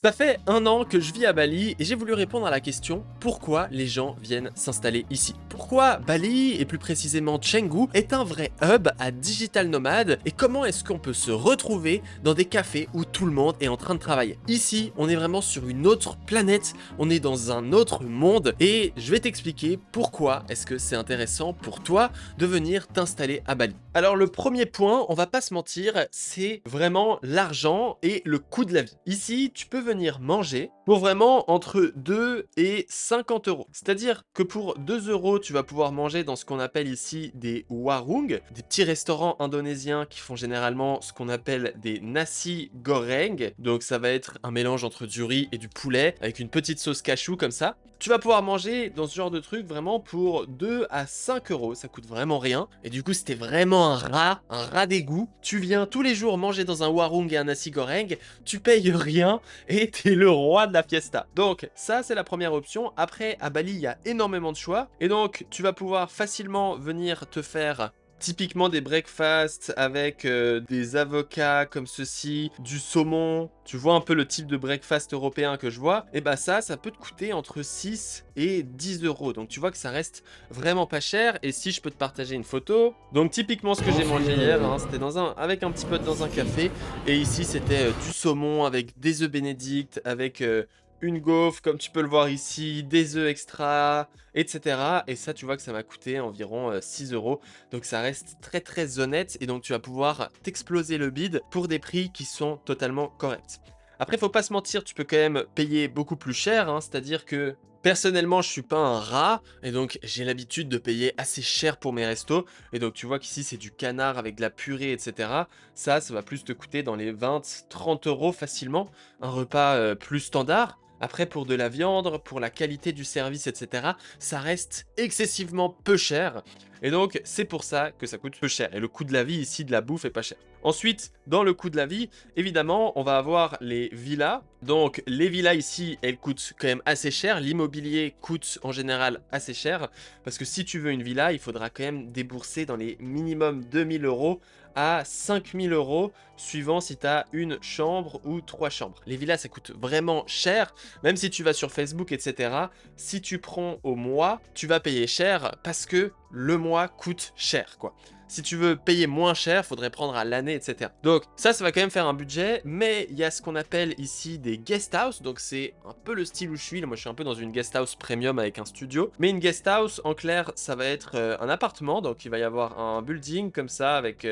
Ça fait 1 an que je vis à Bali et j'ai voulu répondre à la question pourquoi les gens viennent s'installer ici. Pourquoi Bali, et plus précisément Canggu, est un vrai hub à digital nomade et comment est-ce qu'on peut se retrouver dans des cafés où tout le monde est en train de travailler. Ici, on est vraiment sur une autre planète, on est dans un autre monde et je vais t'expliquer pourquoi est-ce que c'est intéressant pour toi de venir t'installer à Bali. Alors le premier point, on va pas se mentir, c'est vraiment l'argent et le coût de la vie. Ici, tu peux venir manger pour vraiment entre 2 et 50 euros. C'est-à-dire que pour 2 euros, tu vas pouvoir manger dans ce qu'on appelle ici des warung, des petits restaurants indonésiens qui font généralement ce qu'on appelle des nasi goreng. Donc ça va être un mélange entre du riz et du poulet avec une petite sauce cachou comme ça. Tu vas pouvoir manger dans ce genre de truc vraiment pour 2 à 5 euros, ça coûte vraiment rien. Et du coup, si t'es vraiment un rat d'égout, tu viens tous les jours manger dans un warung et un nasi goreng, tu payes rien et t'es le roi de la fiesta. Donc ça, c'est la première option. Après, à Bali, il y a énormément de choix. Et donc, tu vas pouvoir facilement venir te faire typiquement des breakfasts avec des avocats comme ceci, du saumon. Tu vois un peu le type de breakfast européen que je vois. Et bah ça peut te coûter entre 6 et 10 euros. Donc tu vois que ça reste vraiment pas cher. Et si je peux te partager une photo. Donc typiquement ce que j'ai mangé hier, hein, c'était avec un petit pote dans un café. Et ici c'était du saumon avec des œufs bénédicts, avec une gaufre, comme tu peux le voir ici, des œufs extra, etc. Et ça, tu vois que ça m'a coûté environ 6 euros. Donc ça reste très très honnête et donc tu vas pouvoir t'exploser le bide pour des prix qui sont totalement corrects. Après, faut pas se mentir, tu peux quand même payer beaucoup plus cher, hein, c'est-à-dire que personnellement, je suis pas un rat et donc j'ai l'habitude de payer assez cher pour mes restos. Et donc tu vois qu'ici c'est du canard avec de la purée, etc. Ça va plus te coûter dans les 20-30 euros facilement, un repas plus standard. Après, pour de la viande, pour la qualité du service, etc., ça reste excessivement peu cher. Et donc, c'est pour ça que ça coûte peu cher. Et le coût de la vie ici, de la bouffe, est pas cher. Ensuite, dans le coût de la vie, évidemment, on va avoir les villas. Donc, les villas ici, elles coûtent quand même assez cher. L'immobilier coûte en général assez cher. Parce que si tu veux une villa, il faudra quand même débourser dans les minimum 2000 euros à 5000 euros, suivant si tu as une chambre ou 3 chambres. Les villas, ça coûte vraiment cher. Même si tu vas sur Facebook, etc., si tu prends au mois, tu vas payer cher parce que le mois coûte cher, quoi. Si tu veux payer moins cher, faudrait prendre à l'année, etc. Donc ça va quand même faire un budget, mais il y a ce qu'on appelle ici des guest house, donc c'est un peu le style où je suis. Moi, je suis un peu dans une guest house premium avec un studio, mais une guest house, en clair, ça va être un appartement, donc il va y avoir un building comme ça avec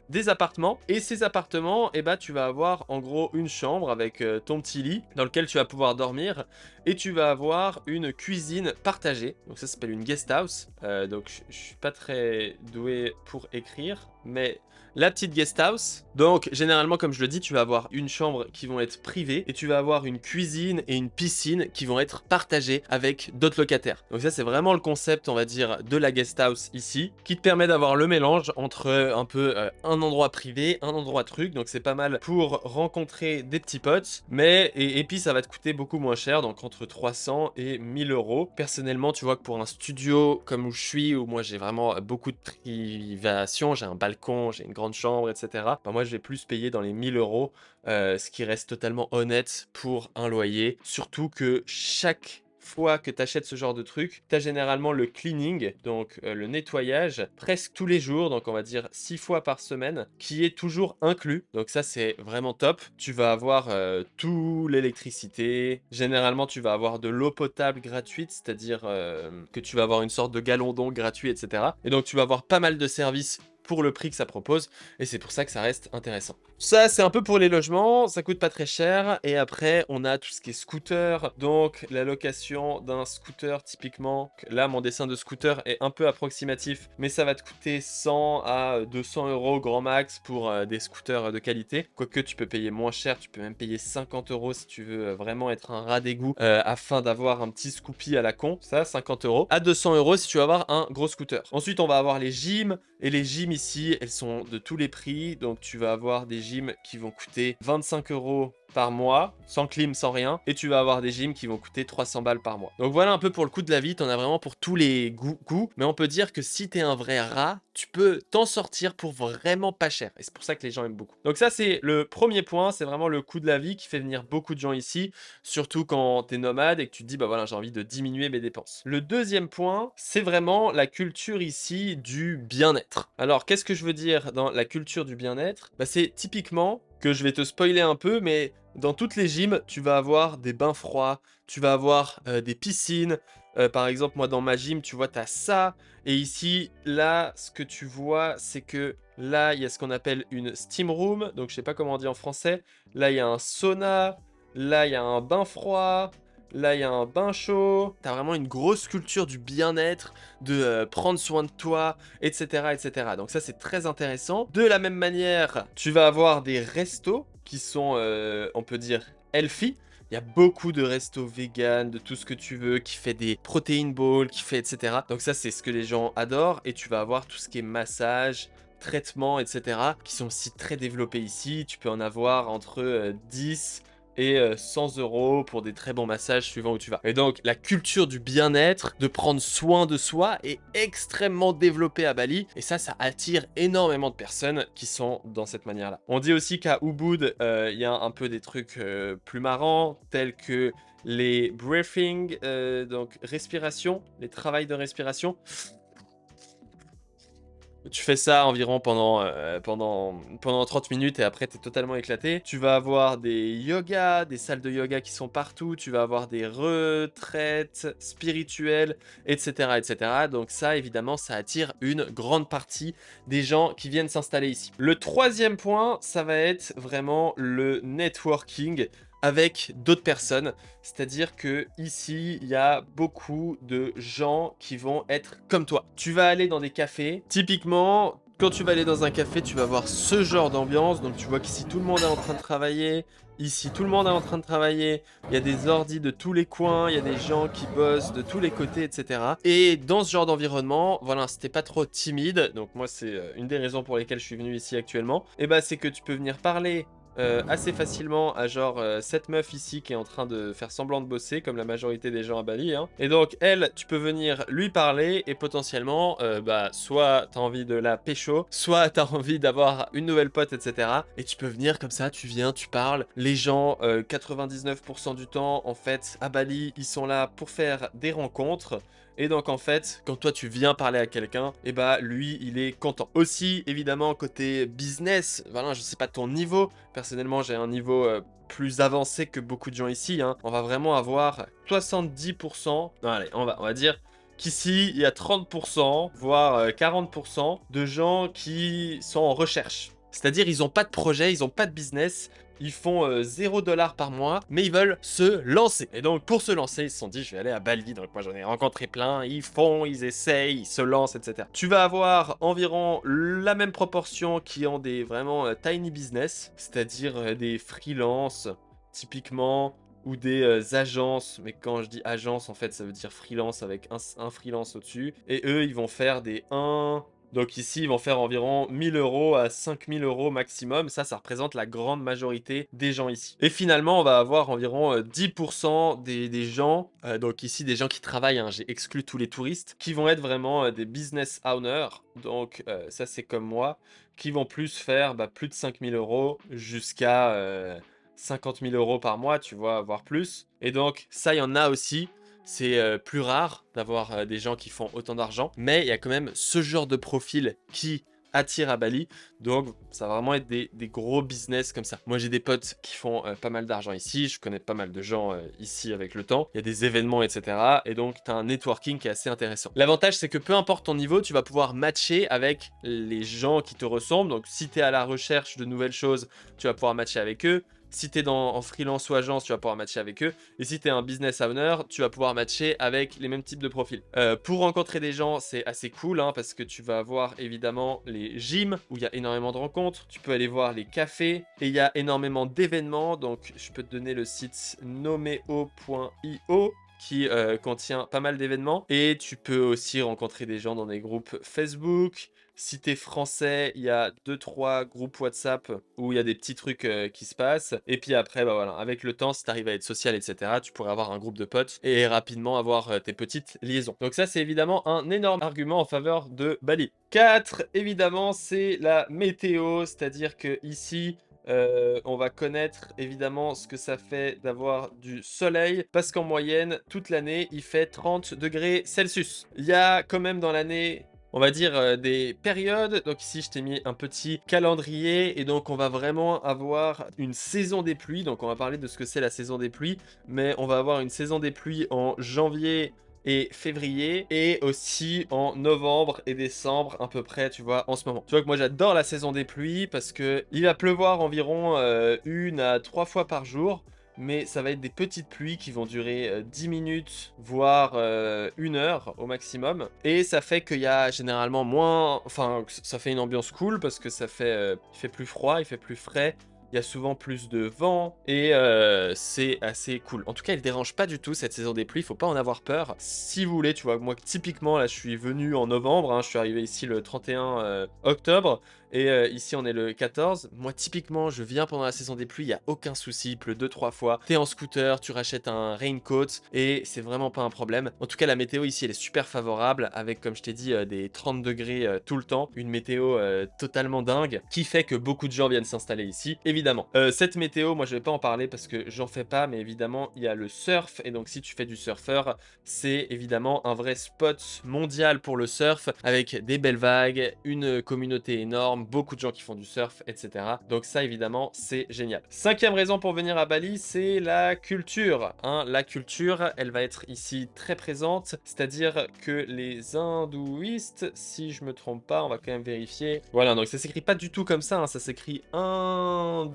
des appartements, et ces appartements, eh ben, tu vas avoir en gros une chambre avec ton petit lit dans lequel tu vas pouvoir dormir, et tu vas avoir une cuisine partagée. Donc ça s'appelle une guest house. Donc je suis pas très doué pour écrire, mais la petite guest house. Donc généralement, comme je le dis, tu vas avoir une chambre qui vont être privées et tu vas avoir une cuisine et une piscine qui vont être partagées avec d'autres locataires. Donc ça, c'est vraiment le concept, on va dire, de la guest house ici, qui te permet d'avoir le mélange entre un peu un endroit privé, un endroit truc. Donc c'est pas mal pour rencontrer des petits potes, mais et puis ça va te coûter beaucoup moins cher, donc entre 300 et 1000 euros. Personnellement, tu vois que pour un studio comme où je suis, où moi j'ai vraiment beaucoup de privation, j'ai un balcon, j'ai une grande chambre, etc. Bah moi je vais plus payer dans les 1000 euros, ce qui reste totalement honnête pour un loyer. Surtout que chaque fois que tu achètes ce genre de truc, tu as généralement le cleaning, donc le nettoyage, presque tous les jours, donc on va dire 6 fois par semaine, qui est toujours inclus. Donc ça, c'est vraiment top. Tu vas avoir tout l'électricité. Généralement, tu vas avoir de l'eau potable gratuite, c'est-à-dire que tu vas avoir une sorte de galon d'eau gratuit, etc. Et donc, tu vas avoir pas mal de services pour le prix que ça propose, et c'est pour ça que ça reste intéressant. Ça, c'est un peu pour les logements, ça coûte pas très cher, et après, on a tout ce qui est scooter, donc la location d'un scooter, typiquement. Là, mon dessin de scooter est un peu approximatif, mais ça va te coûter 100 à 200 euros grand max pour des scooters de qualité, quoique tu peux payer moins cher, tu peux même payer 50 euros si tu veux vraiment être un rat d'égout, afin d'avoir un petit Scoopy à la con, ça, 50 euros, à 200 euros si tu veux avoir un gros scooter. Ensuite, on va avoir les gyms, et les gyms ici, elles sont de tous les prix. Donc, tu vas avoir des gyms qui vont coûter 25 € par mois, sans clim, sans rien. Et tu vas avoir des gyms qui vont coûter 300 balles par mois. Donc voilà un peu pour le coût de la vie. T'en as vraiment pour tous les goûts. Mais on peut dire que si t'es un vrai rat, tu peux t'en sortir pour vraiment pas cher. Et c'est pour ça que les gens aiment beaucoup. Donc ça, c'est le premier point. C'est vraiment le coût de la vie qui fait venir beaucoup de gens ici. Surtout quand t'es nomade et que tu te dis, bah voilà, j'ai envie de diminuer mes dépenses. Le deuxième point, c'est vraiment la culture ici du bien-être. Alors, qu'est-ce que je veux dire dans la culture du bien-être? Bah, c'est typiquement que je vais te spoiler un peu, mais dans toutes les gyms, tu vas avoir des bains froids, tu vas avoir des piscines. Par exemple, moi dans ma gym, tu vois, tu as ça. Et ici, là, ce que tu vois, c'est que là, il y a ce qu'on appelle une steam room. Donc, je sais pas comment on dit en français. Là, il y a un sauna. Là, il y a un bain froid. Là, il y a un bain chaud. T'as vraiment une grosse culture du bien-être, de prendre soin de toi, etc., etc. Donc ça, c'est très intéressant. De la même manière, tu vas avoir des restos qui sont, on peut dire, healthy. Il y a beaucoup de restos vegan, de tout ce que tu veux, qui fait des protein bowls, qui fait etc. Donc ça, c'est ce que les gens adorent. Et tu vas avoir tout ce qui est massage, traitement, etc. qui sont aussi très développés ici. Tu peux en avoir entre 10 et 100 € pour des très bons massages suivant où tu vas. Et donc, la culture du bien-être, de prendre soin de soi est extrêmement développée à Bali. Et ça attire énormément de personnes qui sont dans cette manière-là. On dit aussi qu'à Ubud, il y a un peu des trucs plus marrants, tels que les breathing, donc respiration, les travails de respiration. Tu fais ça environ pendant 30 minutes et après, tu es totalement éclaté. Tu vas avoir des yogas, des salles de yoga qui sont partout. Tu vas avoir des retraites spirituelles, etc., etc. Donc ça, évidemment, ça attire une grande partie des gens qui viennent s'installer ici. Le troisième point, ça va être vraiment le networking avec d'autres personnes. C'est-à-dire que ici, il y a beaucoup de gens qui vont être comme toi. Tu vas aller dans des cafés. Typiquement, quand tu vas aller dans un café, tu vas voir ce genre d'ambiance. Donc tu vois qu'ici, tout le monde est en train de travailler. Ici, tout le monde est en train de travailler. Il y a des ordis de tous les coins. Il y a des gens qui bossent de tous les côtés, etc. Et dans ce genre d'environnement, voilà, si t'es pas trop timide, donc moi, c'est une des raisons pour lesquelles je suis venu ici actuellement, et bah, c'est que tu peux venir parler assez facilement à genre cette meuf ici qui est en train de faire semblant de bosser comme la majorité des gens à Bali, hein. Et donc elle, tu peux venir lui parler et potentiellement bah soit t'as envie de la pécho, soit t'as envie d'avoir une nouvelle pote, etc. Et tu peux venir comme ça, tu viens, tu parles. Les gens 99% du temps en fait à Bali, ils sont là pour faire des rencontres. Et donc en fait, quand toi tu viens parler à quelqu'un, et bah lui il est content. Aussi évidemment côté business, voilà, je sais pas ton niveau. Personnellement j'ai un niveau plus avancé que beaucoup de gens ici, hein. On va vraiment avoir 70%, non, allez, on va dire qu'ici il y a 30%, voire 40% de gens qui sont en recherche. C'est-à-dire ils ont pas de projet, ils ont pas de business. Ils font 0 $ par mois, mais ils veulent se lancer. Et donc, pour se lancer, ils se sont dit, je vais aller à Bali. Donc, moi, j'en ai rencontré plein. Ils font, ils essayent, ils se lancent, etc. Tu vas avoir environ la même proportion qui ont des vraiment tiny business, c'est-à-dire des freelances, typiquement, ou des agences. Mais quand je dis agence, en fait, ça veut dire freelance avec un freelance au-dessus. Et eux, ils vont faire des 1... Donc ici, ils vont faire environ 1000 € à 5000 € maximum. Ça représente la grande majorité des gens ici. Et finalement, on va avoir environ 10% des gens, donc ici des gens qui travaillent, hein, j'ai exclu tous les touristes, qui vont être vraiment des business owners. Donc ça, c'est comme moi, qui vont plus faire plus de 5000 € jusqu'à 50 000 € par mois, tu vois, voire plus. Et donc ça, il y en a aussi. C'est plus rare d'avoir des gens qui font autant d'argent, mais il y a quand même ce genre de profil qui attire à Bali, donc ça va vraiment être des gros business comme ça. Moi j'ai des potes qui font pas mal d'argent ici, je connais pas mal de gens ici avec le temps, il y a des événements, etc. Et donc tu as un networking qui est assez intéressant. L'avantage c'est que peu importe ton niveau, tu vas pouvoir matcher avec les gens qui te ressemblent, donc si tu es à la recherche de nouvelles choses, tu vas pouvoir matcher avec eux. Si tu es en freelance ou agence, tu vas pouvoir matcher avec eux. Et si tu es un business owner, tu vas pouvoir matcher avec les mêmes types de profils. Pour rencontrer des gens, c'est assez cool, hein, parce que tu vas avoir évidemment les gyms où il y a énormément de rencontres. Tu peux aller voir les cafés et il y a énormément d'événements. Donc, je peux te donner le site nomeo.io qui contient pas mal d'événements. Et tu peux aussi rencontrer des gens dans des groupes Facebook, Si t'es français, il y a deux trois groupes WhatsApp où il y a des petits trucs qui se passent. Et puis après, bah voilà, avec le temps, si t'arrives à être social, etc., tu pourrais avoir un groupe de potes et rapidement avoir tes petites liaisons. Donc ça, c'est évidemment un énorme argument en faveur de Bali. 4, évidemment, c'est la météo, c'est-à-dire que ici, on va connaître évidemment ce que ça fait d'avoir du soleil, parce qu'en moyenne, toute l'année, il fait 30 degrés Celsius. Il y a quand même dans l'année, on va dire, des périodes. Donc ici, je t'ai mis un petit calendrier, et donc on va vraiment avoir une saison des pluies. Donc on va parler de ce que c'est la saison des pluies, mais on va avoir une saison des pluies en janvier et février, et aussi en novembre et décembre à peu près, tu vois, en ce moment. Tu vois que moi j'adore la saison des pluies parce que il va pleuvoir environ 1 à 3 fois par jour, mais ça va être des petites pluies qui vont durer 10 minutes, voire 1 heure au maximum. Et ça fait qu'il y a généralement moins... Enfin, ça fait une ambiance cool parce que ça fait... il fait plus froid, il fait plus frais. Il y a souvent plus de vent et c'est assez cool. En tout cas, il dérange pas du tout cette saison des pluies, il faut pas en avoir peur. Si vous voulez, tu vois, moi typiquement, là je suis venu en novembre, hein, je suis arrivé ici le 31 octobre. Et ici on est le 14. Moi typiquement je viens pendant la saison des pluies, il n'y a aucun souci, il pleut 2 3 fois. T'es en scooter, tu rachètes un raincoat et c'est vraiment pas un problème. En tout cas la météo ici elle est super favorable avec, comme je t'ai dit, des 30 degrés tout le temps. Une météo totalement dingue qui fait que beaucoup de gens viennent s'installer ici. Évidemment, cette météo, moi je vais pas en parler parce que j'en fais pas, mais évidemment il y a le surf. Et donc si tu fais du surfeur, c'est évidemment un vrai spot mondial pour le surf avec des belles vagues, une communauté énorme, beaucoup de gens qui font du surf, etc. Donc ça évidemment c'est génial. 5e raison pour venir à Bali, c'est la culture, hein. La culture, elle va être ici très présente, c'est-à-dire que les hindouistes, si je me trompe pas, on va quand même vérifier. Voilà, donc ça s'écrit pas du tout comme ça, hein, ça s'écrit hindouisme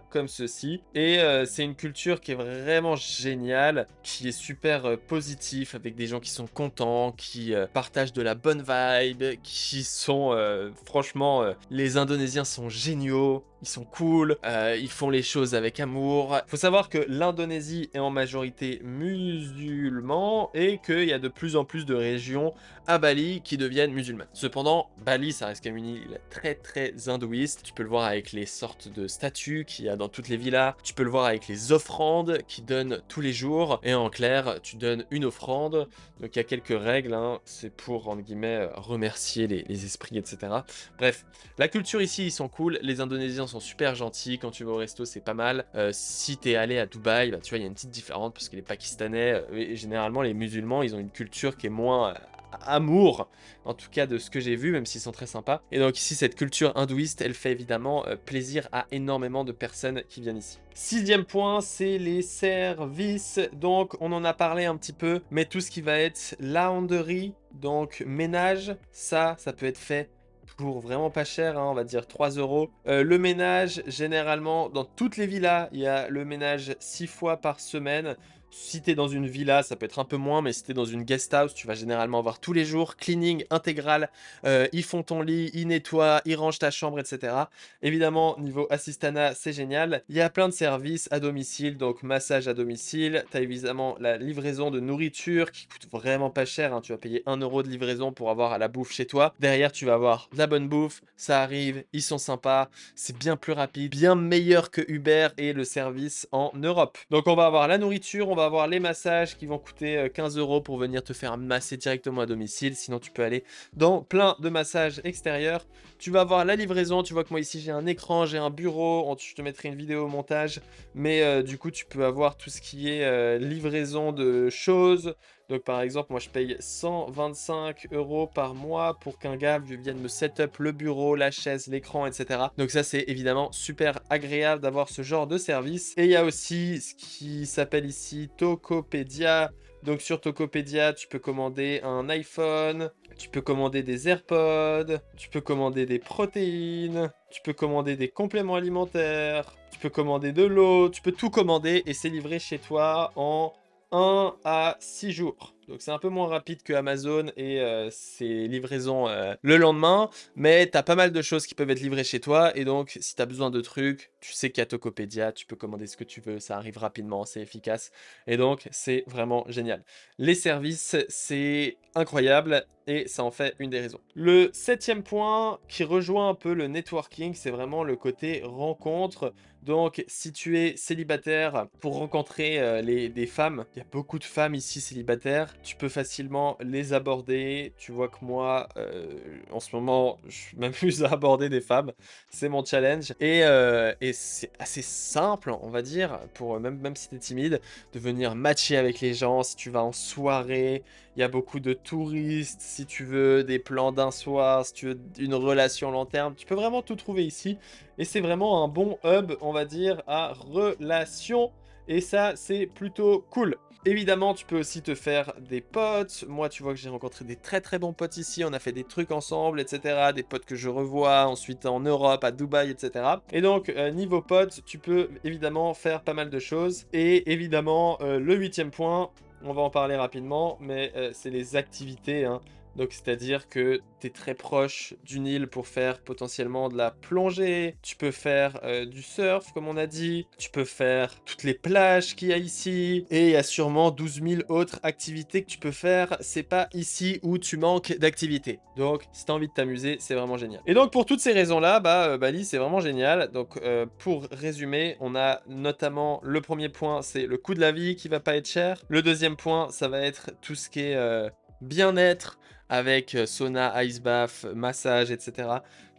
comme ceci. Et c'est une culture qui est vraiment géniale, qui est super positif, avec des gens qui sont contents, qui partagent de la bonne vibe, qui sont franchement, les Indonésiens sont géniaux. Ils sont cool, ils font les choses avec amour. Faut savoir que l'Indonésie est en majorité musulman et qu'il y a de plus en plus de régions à Bali qui deviennent musulmanes. Cependant, Bali, ça reste quand même une île très très hindouiste. Tu peux le voir avec les sortes de statues qu'il y a dans toutes les villas. Tu peux le voir avec les offrandes qu'ils donnent tous les jours. Et en clair, tu donnes une offrande. Donc il y a quelques règles, hein. C'est pour, entre guillemets, remercier les esprits, etc. Bref, la culture ici, ils sont cool. Les Indonésiens sont super gentils. Quand tu vas au resto, c'est pas mal. Si t'es allé à Dubaï, bah, tu vois, il y a une petite différence parce que les Pakistanais, et généralement les musulmans, ils ont une culture qui est moins amour, en tout cas de ce que j'ai vu, même s'ils sont très sympas. Et donc ici, cette culture hindouiste, elle fait évidemment plaisir à énormément de personnes qui viennent ici. 6e point, c'est les services. Donc on en a parlé un petit peu, mais tout ce qui va être lavanderie, donc ménage, ça peut être fait pour vraiment pas cher, hein, on va dire 3 euros. Le ménage, généralement, dans toutes les villas, il y a le ménage 6 fois par semaine. Si t'es dans une villa, ça peut être un peu moins, mais si t'es dans une guest house, tu vas généralement avoir tous les jours cleaning intégral. Ils font ton lit, ils nettoient, ils rangent ta chambre, etc. Évidemment, niveau assistana, c'est génial. Il y a plein de services à domicile, donc massage à domicile. T'as évidemment la livraison de nourriture qui coûte vraiment pas cher, hein. Tu vas payer 1 euro de livraison pour avoir la bouffe chez toi. Derrière, tu vas avoir de la bonne bouffe, ça arrive, ils sont sympas, c'est bien plus rapide, bien meilleur que Uber et le service en Europe. Donc on va avoir la nourriture, on va avoir les massages qui vont coûter 15 euros pour venir te faire masser directement à domicile. Sinon, tu peux aller dans plein de massages extérieurs. Tu vas avoir la livraison. Tu vois que moi ici, j'ai un écran, j'ai un bureau. Je te mettrai une vidéo au montage. Mais du coup, tu peux avoir tout ce qui est livraison de choses. Donc par exemple, moi je paye 125 euros par mois pour qu'un gars vienne me setup le bureau, la chaise, l'écran, etc. Donc ça c'est évidemment super agréable d'avoir ce genre de service. Et il y a aussi ce qui s'appelle ici Tokopedia. Donc sur Tokopedia, tu peux commander un iPhone, tu peux commander des AirPods, tu peux commander des protéines, tu peux commander des compléments alimentaires, tu peux commander de l'eau, tu peux tout commander et c'est livré chez toi en 1 à 6 jours. Donc c'est un peu moins rapide que Amazon et c'est livraison le lendemain, mais tu as pas mal de choses qui peuvent être livrées chez toi et donc si tu as besoin de trucs, tu sais qu'il y a Tokopedia, tu peux commander ce que tu veux, ça arrive rapidement, c'est efficace et donc c'est vraiment génial. Les services, c'est incroyable et ça en fait une des raisons. Le septième point qui rejoint un peu le networking, c'est vraiment le côté rencontre. Donc, si tu es célibataire pour rencontrer des femmes, il y a beaucoup de femmes ici célibataires, tu peux facilement les aborder. Tu vois que moi, en ce moment, je m'amuse à aborder des femmes. C'est mon challenge. Et c'est assez simple, on va dire, pour même si tu es timide, de venir matcher avec les gens. Si tu vas en soirée, il y a beaucoup de touristes. Si tu veux des plans d'un soir, si tu veux une relation long terme, tu peux vraiment tout trouver ici. Et c'est vraiment un bon hub, on va dire, à relations. Et ça, c'est plutôt cool. Évidemment, tu peux aussi te faire des potes. Moi, tu vois que j'ai rencontré des très très bons potes ici. On a fait des trucs ensemble, etc. Des potes que je revois ensuite en Europe, à Dubaï, etc. Et donc, niveau potes, tu peux évidemment faire pas mal de choses. Et évidemment, le huitième point, on va en parler rapidement, mais c'est les activités, hein. Donc, c'est-à-dire que tu es très proche d'une île pour faire potentiellement de la plongée. Tu peux faire du surf, comme on a dit. Tu peux faire toutes les plages qu'il y a ici. Et il y a sûrement 12 000 autres activités que tu peux faire. C'est pas ici où tu manques d'activités. Donc, si tu as envie de t'amuser, c'est vraiment génial. Et donc, pour toutes ces raisons-là, Bali, c'est vraiment génial. Donc, pour résumer, on a notamment le premier point, c'est le coût de la vie qui va pas être cher. Le deuxième point, ça va être tout ce qui est bien-être avec sauna, ice bath, massage, etc.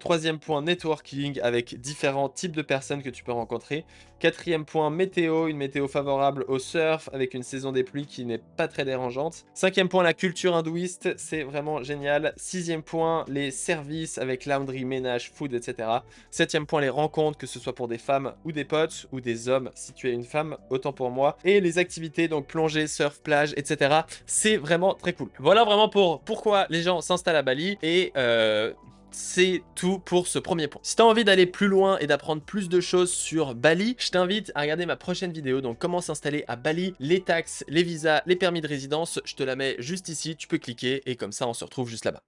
Troisième point, networking avec différents types de personnes que tu peux rencontrer. Quatrième point, météo, une météo favorable au surf avec une saison des pluies qui n'est pas très dérangeante. Cinquième point, la culture hindouiste, c'est vraiment génial. Sixième point, les services avec laundry, ménage, food, etc. Septième point, les rencontres, que ce soit pour des femmes ou des potes ou des hommes, si tu es une femme, autant pour moi. Et les activités, donc plongée, surf, plage, etc. C'est vraiment très cool. Voilà vraiment pour pourquoi les gens s'installent à Bali et c'est tout pour ce premier point. Si tu as envie d'aller plus loin et d'apprendre plus de choses sur Bali, je t'invite à regarder ma prochaine vidéo, donc comment s'installer à Bali, les taxes, les visas, les permis de résidence, je te la mets juste ici, tu peux cliquer et comme ça on se retrouve juste là-bas.